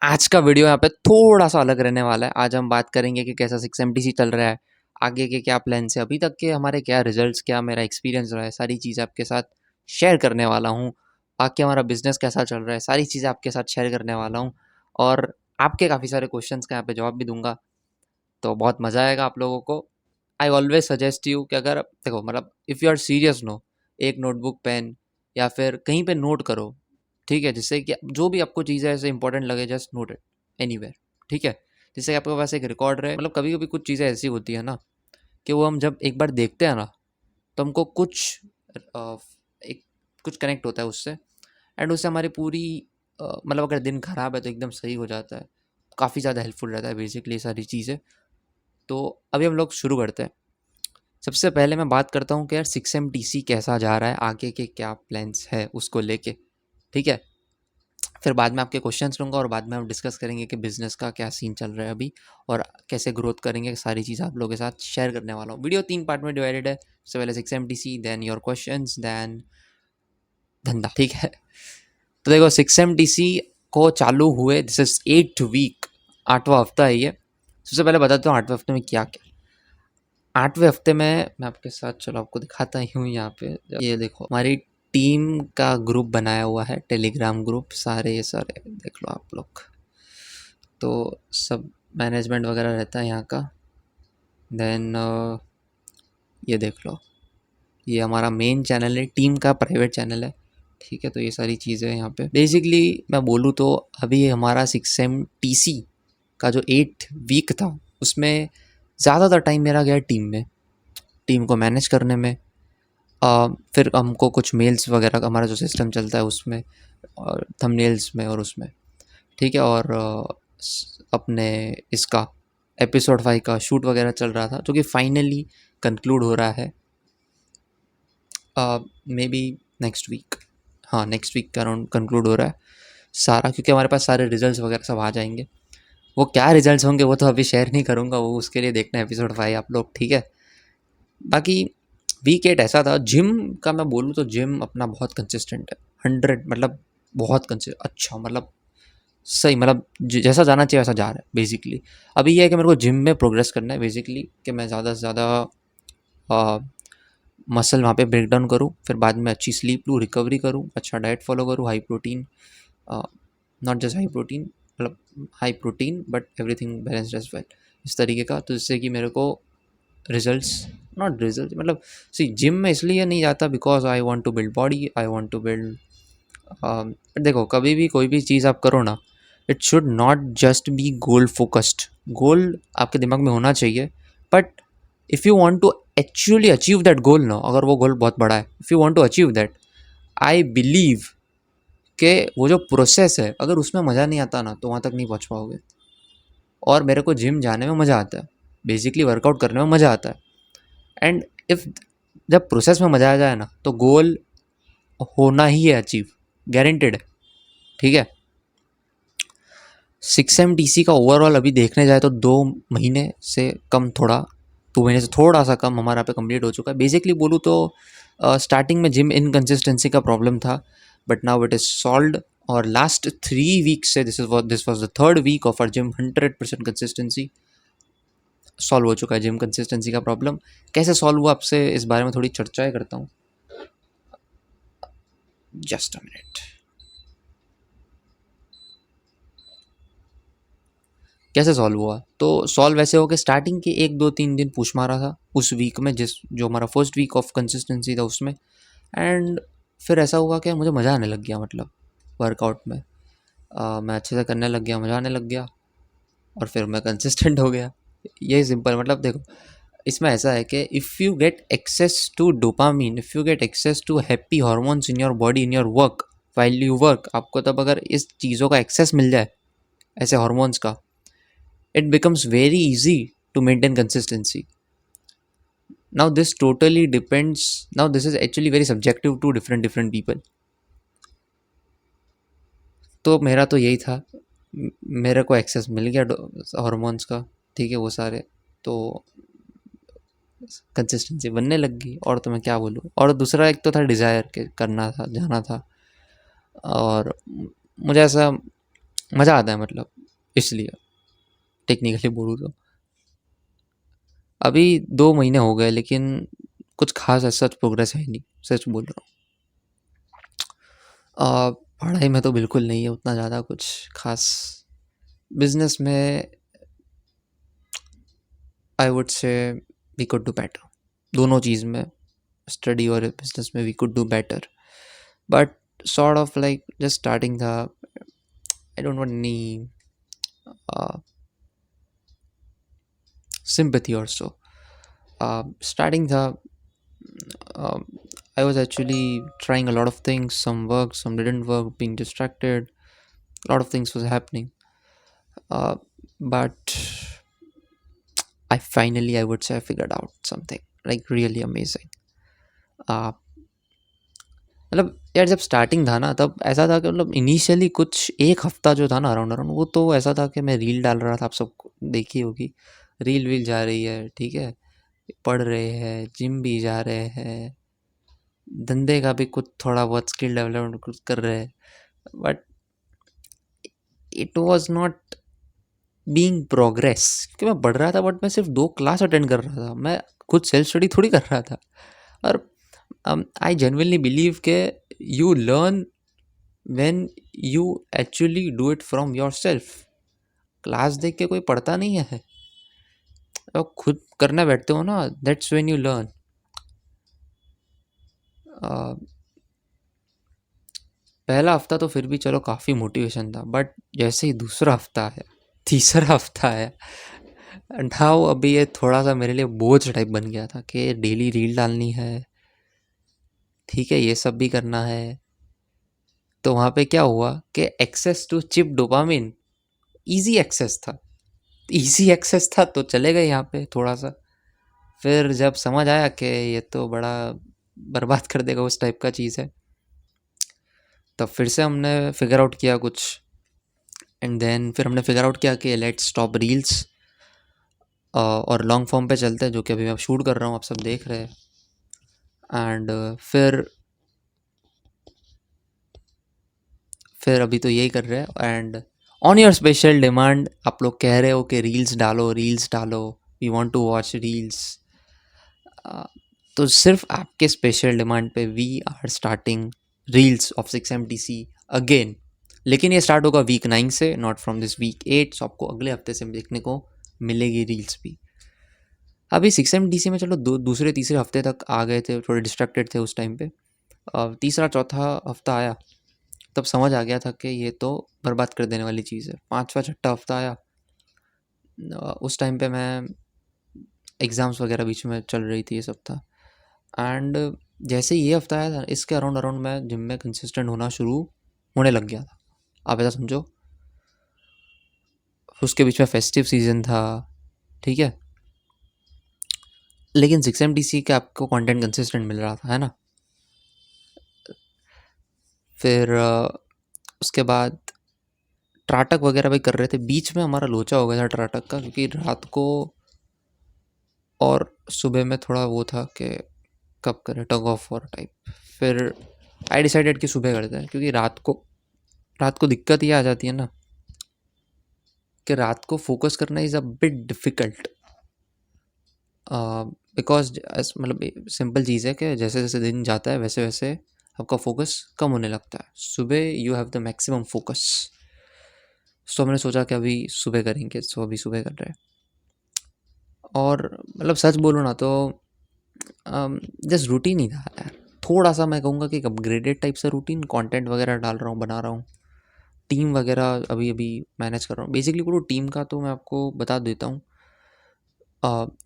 आज का वीडियो यहाँ पे थोड़ा सा अलग रहने वाला है। आज हम बात करेंगे कि कैसा 6MTC चल रहा है, आगे के क्या प्लान्स है, अभी तक के हमारे क्या रिजल्ट्स, क्या मेरा एक्सपीरियंस रहा है, सारी चीज़ें आपके साथ शेयर करने वाला हूँ। बाकी हमारा बिजनेस कैसा चल रहा है, सारी चीज़ें आपके साथ शेयर करने वाला हूँ। और आपके काफ़ी सारे क्वेश्चंस का यहाँ पे जवाब भी दूंगा, तो बहुत मज़ा आएगा आप लोगों को। आई ऑलवेज सजेस्ट यू कि अगर देखो मतलब if you are serious no, एक नोटबुक पेन या फिर कहीं पे नोट करो, ठीक है, जिससे कि जो भी आपको चीज़ें ऐसे इंपॉर्टेंट लगे जस्ट नोट इट एनीवेयर, ठीक है, जिससे कि आपके पास एक रिकॉर्ड रहे। मतलब कभी कभी कुछ चीज़ें ऐसी होती है ना कि वो हम जब एक बार देखते हैं ना तो हमको कुछ एक कुछ कनेक्ट होता है उससे, एंड उससे हमारी पूरी मतलब अगर दिन ख़राब है तो एकदम सही हो जाता है। काफ़ी ज़्यादा हेल्पफुल रहता है बेसिकली ये सारी चीज़ें। तो अभी हम लोग शुरू करते हैं। सबसे पहले मैं बात करता हूँ कि यार 6MTC कैसा जा रहा है, आगे के क्या प्लान्स है उसको लेके, ठीक है। फिर बाद में आपके क्वेश्चंस लूँगा और बाद में हम डिस्कस करेंगे कि बिज़नेस का क्या सीन चल रहा है अभी और कैसे ग्रोथ करेंगे। सारी चीज़ आप लोगों के साथ शेयर करने वाला हूँ। वीडियो 3 पार्ट में डिवाइडेड है। सबसे पहले 6MTC, then your questions, then धंधा, ठीक है। तो देखो 6MTC को चालू हुए, दिस इज 8th वीक, 8वां हफ्ता है ये। सबसे पहले बताता हूँ 8वें हफ्ते में क्या क्या। 8वें हफ्ते में मैं आपके साथ, चलो आपको दिखाता ही हूँ यहाँ पे। ये देखो हमारी टीम का ग्रुप बनाया हुआ है, टेलीग्राम ग्रुप, सारे सारे देख लो आप लोग। तो सब मैनेजमेंट वगैरह रहता है यहाँ का। देन ये देख लो, ये हमारा मेन चैनल है, टीम का प्राइवेट चैनल है, ठीक है। तो ये सारी चीज़ें यहाँ पे बेसिकली मैं बोलूँ तो अभी हमारा 6MTC का जो 8th वीक था उसमें ज़्यादातर टाइम मेरा गया टीम में, टीम को मैनेज करने में। फिर हमको कुछ मेल्स वगैरह का हमारा जो सिस्टम चलता है उसमें, और थंबनेल्स में और उसमें, ठीक है। और अपने इसका एपिसोड 5 का शूट वगैरह चल रहा था जो कि फाइनली कंक्लूड हो रहा है मे बी नेक्स्ट वीक। हाँ, नेक्स्ट वीक के अराउंड कंक्लूड हो रहा है सारा, क्योंकि हमारे पास सारे रिजल्ट्स वगैरह सब आ जाएंगे। वो क्या रिजल्ट्स होंगे वो तो अभी शेयर नहीं करूँगा, वो उसके लिए देखना एपिसोड 5 आप लोग, ठीक है। बाकी वीक 8 ऐसा था, जिम का मैं बोलूँ तो जिम अपना बहुत कंसिस्टेंट है, 100 मतलब बहुत अच्छा, मतलब सही, मतलब जैसा जाना चाहिए वैसा जा रहा है बेसिकली। अभी ये है कि मेरे को जिम में प्रोग्रेस करना है बेसिकली, कि मैं ज़्यादा से ज़्यादा मसल वहाँ पे ब्रेक डाउन करूँ, फिर बाद में अच्छी स्लीप लूँ, रिकवरी करूँ, अच्छा डाइट फॉलो करूँ, high protein, not just high protein, मतलब high protein but everything balanced as well, इस तरीके का। तो जिससे कि मेरे को रिजल्ट्स, नॉट रिजल्ट मतलब, सी जिम में इसलिए नहीं जाता because I want to build body, I want to build. देखो कभी भी कोई भी चीज़ आप करो ना, it should not just be goal focused. Goal आपके दिमाग में होना चाहिए, but if you want to actually achieve that goal ना, अगर वो गोल बहुत बड़ा है, if you want to achieve that, I believe कि वो जो प्रोसेस है अगर उसमें मज़ा नहीं आता ना तो वहाँ तक नहीं पहुँच पाओगे। और मेरे को जिम जाने में मज़ा आता है, बेसिकली वर्कआउट करने में मज़ा आता है। एंड इफ़ जब प्रोसेस में मज़ा आ जाए ना तो गोल होना ही है अचीव, गारंटेड है, ठीक है। 6MTC का ओवरऑल अभी देखने जाए तो 2 महीने से कम, थोड़ा 2 महीने से थोड़ा सा कम हमारा पे कंप्लीट हो चुका है। बेसिकली बोलूँ तो स्टार्टिंग में जिम इनकन्सिस्टेंसी का प्रॉब्लम था, but now it is solved. और लास्ट 3 वीक से this was the third week of our gym 100% consistency solve हो चुका है। जिम कंसिस्टेंसी का प्रॉब्लम कैसे सॉल्व हुआ, आपसे इस बारे में थोड़ी चर्चाएँ करता हूँ। Just a minute. कैसे सॉल्व हुआ, तो सॉल्व ऐसे हो कि स्टार्टिंग के 1 2 3 दिन पुश मारा था उस वीक में, जिस जो हमारा फर्स्ट वीक ऑफ कंसिस्टेंसी था उसमें। एंड फिर ऐसा हुआ कि मुझे मज़ा आने लग गया, मतलब वर्कआउट में मैं अच्छे से करने लग गया, मज़ा आने लग गया, और फिर मैं कंसिस्टेंट हो गया। यही सिंपल, मतलब देखो इसमें ऐसा है कि if you get access to dopamine, if you get access to happy hormones in your body, in your work, while you work, आपको तब अगर इस चीज़ों का एक्सेस मिल जाए, ऐसे हॉर्मोन्स का, it becomes very easy to maintain consistency. Now this totally depends, now this is actually very subjective to different people. तो मेरा तो यही था, मेरे को एक्सेस मिल गया हॉर्मोन्स का, ठीक है, वो सारे, तो कंसिस्टेंसी बनने लग गई। और तो मैं क्या बोलूँ, और दूसरा एक तो था डिज़ायर के करना था, जाना था। और मुझे ऐसा मज़ा आता है मतलब, इसलिए टेक्निकली बोलूँ तो। अभी 2 महीने हो गए, लेकिन कुछ खास ऐसा प्रोग्रेस है नहीं, सच बोल रहा हूँ। पढ़ाई में तो बिल्कुल नहीं है उतना ज़्यादा कुछ खास। बिजनेस में I would say we could do better, दोनों चीज़ में, स्टडी और बिजनेस में we could do better, but sort of like just starting the, I don't want any uh, sympathy or so. Starting the, um, I was actually trying a lot of things. Some worked, some didn't work. Being distracted, a lot of things was happening. Uh, but I finally, I would say, I figured out something like really amazing. uh, मतलब यार, जब starting था ना, तब ऐसा था कि मतलब इनिशियली कुछ एक हफ्ता जो था ना, अराउंड अराउंड, वो तो ऐसा था कि मैं रील डाल रहा था, आप सब देखी होगी, रील वील जा रही है, ठीक है, पढ़ रहे हैं, जिम भी जा रहे हैं, धंधे का भी कुछ थोड़ा बहुत स्किल डेवलपमेंट कुछ कर रहे हैं, but it was not being progress. क्योंकि मैं पढ़ रहा था, बट मैं सिर्फ 2 क्लास अटेंड कर रहा था, मैं खुद सेल्फ स्टडी थोड़ी कर रहा था। और आई जेन्युइनली बिलीव के you learn when you actually do it from your self. Class देख के कोई पढ़ता नहीं है, और खुद करने बैठते हो ना, दैट्स व्हेन यू लर्न। पहला हफ्ता तो फिर भी चलो काफ़ी मोटिवेशन था, बट जैसे ही दूसरा हफ्ता है, तीसरा हफ्ता है, नाउ अभी ये थोड़ा सा मेरे लिए बोझ टाइप बन गया था कि डेली रील डालनी है, ठीक है, ये सब भी करना है। तो वहाँ पे क्या हुआ कि access to cheap dopamine, easy access था, इजी एक्सेस था, तो चले गए यहाँ पे थोड़ा सा। फिर जब समझ आया कि ये तो बड़ा बर्बाद कर देगा, उस टाइप का चीज़ है, तब फिर से हमने फिगर आउट किया कुछ, एंड देन फिर हमने फिगर आउट किया कि लेट्स स्टॉप रील्स और लॉन्ग फॉर्म पे चलते हैं, जो कि अभी मैं शूट कर रहा हूँ, आप सब देख रहे हैं। एंड फिर अभी तो यही कर रहे हैं, and on your special demand आप लोग कह रहे हो कि रील्स डालो, रील्स डालो, we want to watch reels. तो सिर्फ आपके स्पेशल डिमांड पे we are starting reels of 6 MTC again. लेकिन ये स्टार्ट होगा वीक 9 से, not from this week 8, so आपको अगले हफ्ते से देखने को मिलेगी रील्स भी। अभी 6 MTC में चलो दूसरे तीसरे हफ्ते तक आ गए थे, थोड़े डिस्ट्रैक्टेड थे उस टाइम पे। तीसरा चौथा हफ्ता आया, तब समझ आ गया था कि ये तो बर्बाद कर देने वाली चीज़ है। पाँचवा छठा हफ्ता आया, उस टाइम पे मैं एग्ज़ाम्स वगैरह बीच में चल रही थी, ये सब था। एंड जैसे ये हफ्ता आया था, इसके अराउंड अराउंड मैं जिम में कंसिस्टेंट होना शुरू होने लग गया था, आप ऐसा समझो। उसके बीच में फेस्टिव सीजन था, ठीक है, लेकिन 6 MTC का आपको कंटेंट कंसिस्टेंट मिल रहा था, है ना। फिर उसके बाद ट्राटक वगैरह भी कर रहे थे, बीच में हमारा लोचा हो गया था ट्राटक का, क्योंकि रात को और सुबह में थोड़ा वो था कि कब करें, टग ऑफ वॉर टाइप। फिर आई डिसाइडेड कि सुबह करते हैं, क्योंकि रात को दिक्कत ये आ जाती है ना कि रात को फोकस करना is a bit difficult, because मतलब सिंपल चीज़ है कि जैसे जैसे दिन जाता है वैसे वैसे आपका फोकस कम होने लगता है। सुबह you have the maximum focus. So हमने सोचा कि अभी सुबह करेंगे, सो अभी सुबह कर रहे हैं। और मतलब सच बोलूँ ना तो जस्ट रूटीन ही था यार, थोड़ा सा मैं कहूँगा कि एक अपग्रेडेड टाइप से रूटीन, कंटेंट वगैरह डाल रहा हूँ, बना रहा हूँ, टीम वगैरह अभी अभी मैनेज कर रहा हूँ। बेसिकली पूरी टीम का तो मैं आपको बता देता हूँ,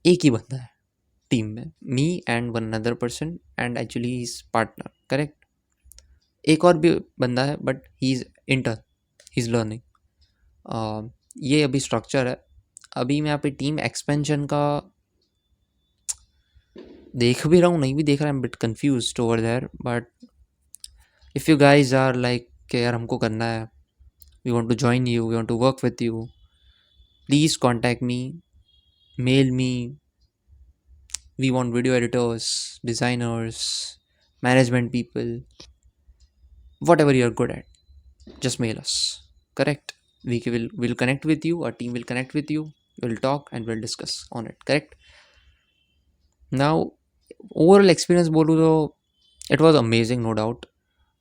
एक ही बंदा है टीम में, me and one another person, and actually he is partner, correct. एक और भी बंदा है, but he is intern, he is learning. ये अभी स्ट्रक्चर है। अभी मैं यहाँ पे टीम एक्सपेंशन का देख भी रहा हूँ, नहीं भी देख रहा, I am bit confused over there, but if you guys are like कि यार हमको करना है, we want to join you, we want to work with you, please contact me, mail me, we want video editors, designers, management people, whatever you are good at, just mail us, correct? We'll connect with you, our team will connect with you, we'll talk and we'll discuss on it, correct? Now, overall experience बोलूँ तो it was amazing, no doubt.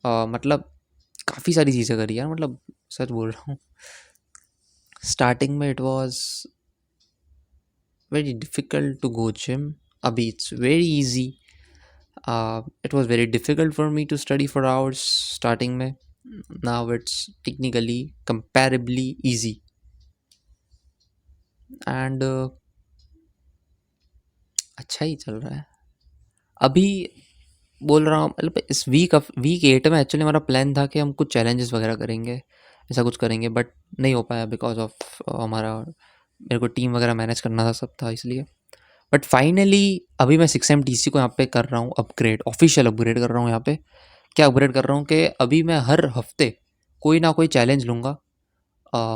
मतलब काफ़ी सारी चीज़ें करी यार, मतलब सच बोल रहा हूँ। स्टार्टिंग में it was very difficult to go gym. अभी it's very easy. It was very difficult for me to study for hours starting में। Now it's technically comparably easy and अच्छा ही चल रहा है अभी। बोल रहा हूँ मतलब इस वीक 8 में एक्चुअली हमारा प्लान था कि हम कुछ चैलेंजेस वगैरह करेंगे, ऐसा कुछ करेंगे, बट नहीं हो पाया बिकॉज ऑफ हमारा, मेरे को टीम वगैरह मैनेज करना था, सब था इसलिए। बट फाइनली अभी मैं 6MTC को यहाँ पे कर रहा हूँ अपग्रेड, ऑफिशियल अपग्रेड कर रहा हूँ यहाँ पे। क्या अपग्रेड कर रहा हूँ कि अभी मैं हर हफ्ते कोई ना कोई चैलेंज लूँगा।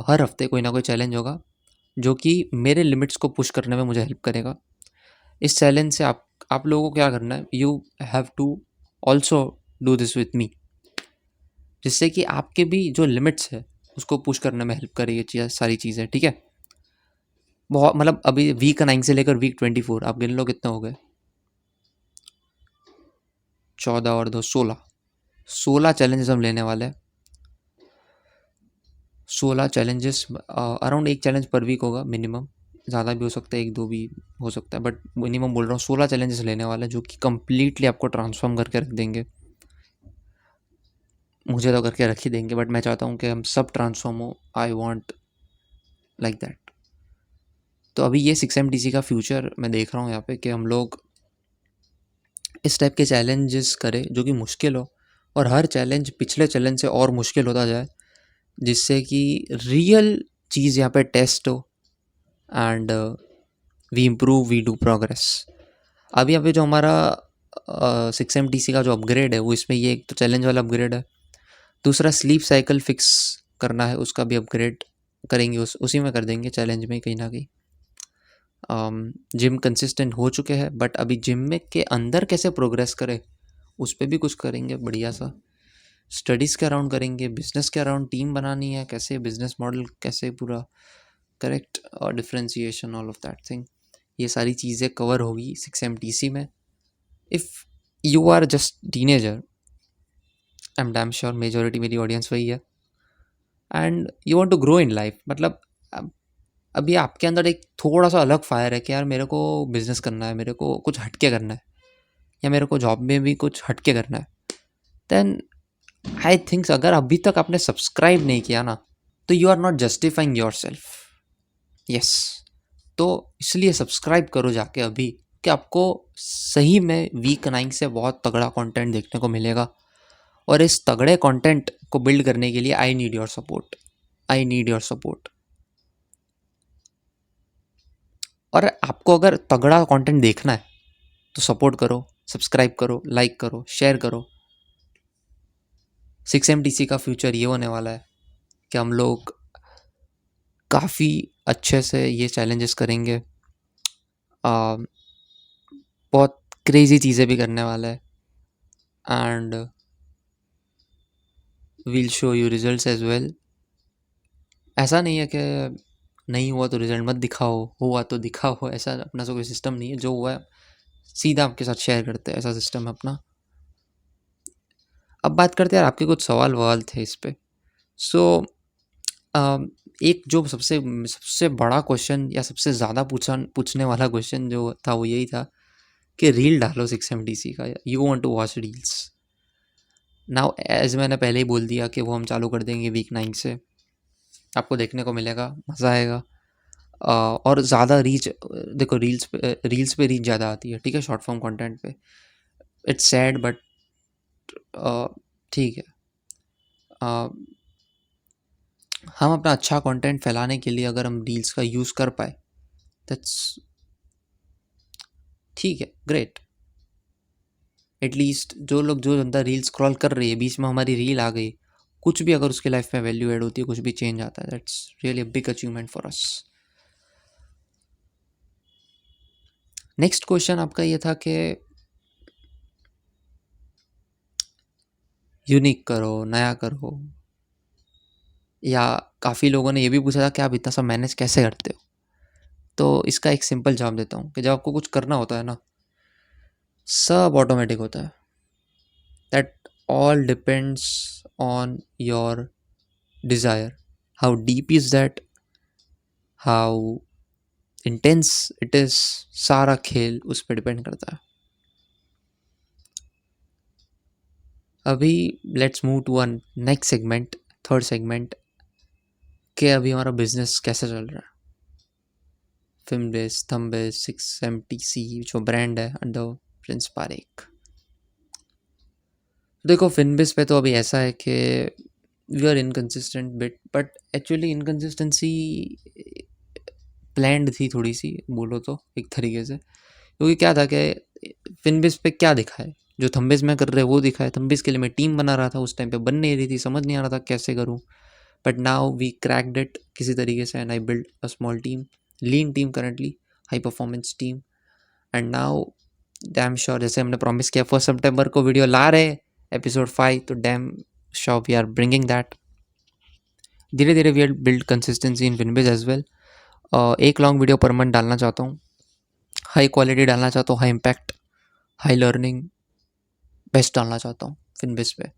हर हफ्ते कोई ना कोई चैलेंज होगा जो कि मेरे लिमिट्स को पुश करने में मुझे हेल्प करेगा। इस चैलेंज से आप लोगों को क्या करना है, you have to also do this with me, जिससे कि आपके भी जो लिमिट्स है उसको पुश करने में हेल्प करे ये चीज़, सारी चीज़ें, ठीक है। बहुत मतलब अभी वीक 9 से लेकर वीक 24 आप गिन लो कितने हो गए। 14 और 2 16 चैलेंजेस हम लेने वाले हैं। 16 चैलेंजेस, अराउंड एक चैलेंज पर वीक होगा मिनिमम, ज़्यादा भी हो सकता है, एक दो भी हो सकता है, बट मिनिमम बोल रहा हूँ 16 चैलेंजेस लेने वाले हैं जो कि कंप्लीटली आपको ट्रांसफॉर्म करके रख देंगे। मुझे तो करके रख ही देंगे, बट मैं चाहता हूँ कि हम सब ट्रांसफॉर्म हो। I want like that. तो अभी ये 6MTC का फ्यूचर मैं देख रहा हूँ यहाँ पे कि हम लोग इस टाइप के चैलेंजेस करें जो कि मुश्किल हो, और हर चैलेंज पिछले चैलेंज से और मुश्किल होता जाए, जिससे कि रियल चीज़ यहाँ पे टेस्ट हो and we improve, we do progress. अभी अभी जो हमारा 6MTC का जो अपग्रेड है वो इसमें ये एक तो चैलेंज वाला अपग्रेड है, दूसरा स्लीप साइकिल फिक्स करना है, उसका भी अपग्रेड करेंगे, उसी में कर देंगे चैलेंज में कहीं ना कहीं। जिम कंसिस्टेंट हो चुके हैं, बट अभी जिम में के अंदर कैसे प्रोग्रेस करें उस पर भी कुछ करेंगे बढ़िया सा। स्टडीज़ के अराउंड करेंगे, बिजनेस के अराउंड टीम बनानी है, कैसे बिजनेस मॉडल, कैसे पूरा करेक्ट, और differentiation, all of that thing, ये सारी चीज़ें कवर होगी 6MTC में। If you are just teenager, I am damn sure majority मेरी ऑडियंस वही है, and you want to grow in life, मतलब अभी आपके अंदर एक थोड़ा सा अलग फायर है कि यार मेरे को बिजनेस करना है, मेरे को कुछ हटके करना है, या मेरे को जॉब में भी कुछ हटके करना है, देन आई थिंक्स अगर अभी तक आपने सब्सक्राइब नहीं किया ना, तो you are not justifying yourself. Yes, तो इसलिए सब्सक्राइब करो जाके अभी, कि आपको सही में वीक 9 से बहुत तगड़ा कंटेंट देखने को मिलेगा। और इस तगड़े कंटेंट को बिल्ड करने के लिए I need your support, I need your support. और आपको अगर तगड़ा कंटेंट देखना है तो सपोर्ट करो, सब्सक्राइब करो, लाइक करो, शेयर करो। 6MTC का फ्यूचर ये होने वाला है कि हम लोग काफ़ी अच्छे से ये चैलेंजेस करेंगे, बहुत क्रेजी चीज़ें भी करने वाला है, and we'll show you results as well. ऐसा नहीं है कि नहीं हुआ तो रिजल्ट मत दिखाओ, हुआ तो दिखाओ, ऐसा अपना सा कोई सिस्टम नहीं है। जो हुआ है सीधा आपके साथ शेयर करते हैं, ऐसा सिस्टम है अपना। अब बात करते हैं यार, आपके कुछ सवाल ववाल थे इस पे। सो एक जो सबसे सबसे बड़ा क्वेश्चन या सबसे ज़्यादा पूछने वाला क्वेश्चन जो था वो यही था कि रील डालो 6MTC का, you want to watch reels now. As मैंने पहले ही बोल दिया कि वो हम चालू कर देंगे वीक 9 से, आपको देखने को मिलेगा, मज़ा आएगा। और ज़्यादा रीच, देखो रील्स पे रीच ज़्यादा आती है, ठीक है, शॉर्ट फॉर्म कंटेंट पे। इट्स सैड बट ठीक है। हम अपना अच्छा कंटेंट फैलाने के लिए अगर हम रील्स का यूज़ कर पाए, दैट्स ठीक है, ग्रेट। एटलीस्ट जो लोग, जो जनता रील स्क्रॉल कर रही है, बीच में हमारी रील आ गई, कुछ भी अगर उसके लाइफ में वैल्यू ऐड होती है, कुछ भी चेंज आता है, that's really a big achievement for us. Next question आपका ये था कि यूनिक करो, नया करो। या काफ़ी लोगों ने ये भी पूछा था कि आप इतना सब मैनेज कैसे करते हो। तो इसका एक सिंपल जवाब देता हूँ कि जब आपको कुछ करना होता है ना, सब ऑटोमेटिक होता है। That all depends on your desire, how deep is that, how intense it is, सारा खेल उस पर डिपेंड करता है। अभी let's move to one next segment, third segment, कि अभी हमारा बिजनेस कैसे चल रहा है। फिनबिज, थंबिज, 6MTC जो ब्रांड है अंडर प्रिंस पारेख। देखो फिनबिज पे तो अभी ऐसा है कि we are inconsistent bit, but actually inconsistency planned थी थोड़ी सी, बोलो तो एक तरीके से। क्योंकि क्या था कि फिनबिज पे क्या दिखा है, जो थंबिज में कर रहे वो दिखा है। थंबिज के लिए मैं टीम बना रहा था, उस टाइम पे बन नहीं रही थी, समझ नहीं आ रहा था कैसे करूँ। But now we cracked it किसी तरीके से, and I build a small team, lean team currently, high performance team. And now damn sure, जैसे हमने प्रॉमिस किया 1 सितंबर को वीडियो ला रहे एपिसोड 5, तो damn sure we are bringing that. धीरे धीरे we are build consistency in FinBiz as well. एक long video per month डालना चाहता हूँ, हाई क्वालिटी डालना चाहता हूँ, high impact, high learning, best डालना चाहता हूँ फिनबिज पे।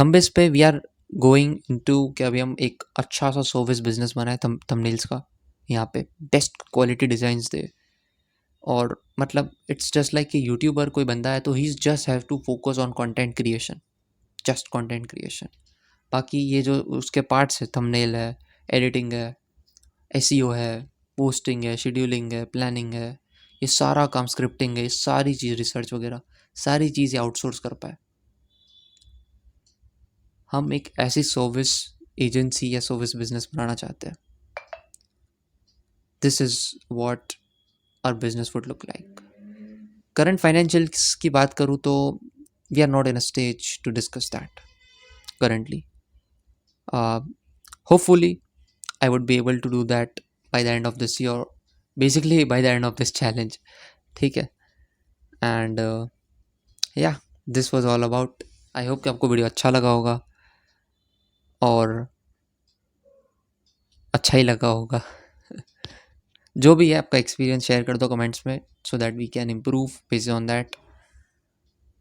थंबिज पे वी आर गोइंग इनटू कि अभी हम एक अच्छा सा सर्विस बिजनेस बनाए थंबनेल्स का, यहाँ पे बेस्ट क्वालिटी डिज़ाइंस दे। और मतलब इट्स जस्ट लाइक कि यूट्यूबर कोई बंदा है तो ही just have to focus on content creation, just content creation. बाकी ये जो उसके पार्ट्स है, थंबनेल है, एडिटिंग है, एसईओ है, पोस्टिंग है, शेड्यूलिंग है, प्लानिंग है, ये सारा काम, स्क्रिप्टिंग है, ये सारी चीज़, रिसर्च वगैरह सारी चीज़ें आउटसोर्स कर पाए। हम एक ऐसी सर्विस एजेंसी या सर्विस बिजनेस बनाना चाहते हैं। This is what our business would look like. Current financials की बात करूँ तो we are not in a stage to discuss that currently. Hopefully I would be able to do that by the end of this year, basically by the end of this challenge, ठीक है। And या this was all about. I hope कि आपको video अच्छा लगा होगा, और अच्छा ही लगा होगा। जो भी है आपका एक्सपीरियंस शेयर कर दो कमेंट्स में, so that we can improve based on that.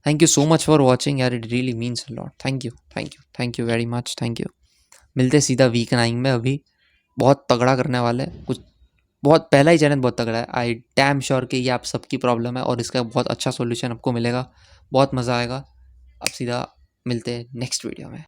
Thank you so much for watching यार, it really means a lot. Thank you, thank you, thank you very much, thank you. मिलते सीधा week 9 में। अभी बहुत तगड़ा करने वाले हैं कुछ, बहुत पहला ही चैलेंज बहुत तगड़ा है। आई डैम श्योर कि ये आप सबकी प्रॉब्लम है और इसका बहुत अच्छा सॉल्यूशन आपको मिलेगा, बहुत मज़ा आएगा। अब सीधा मिलते हैं नेक्स्ट वीडियो में।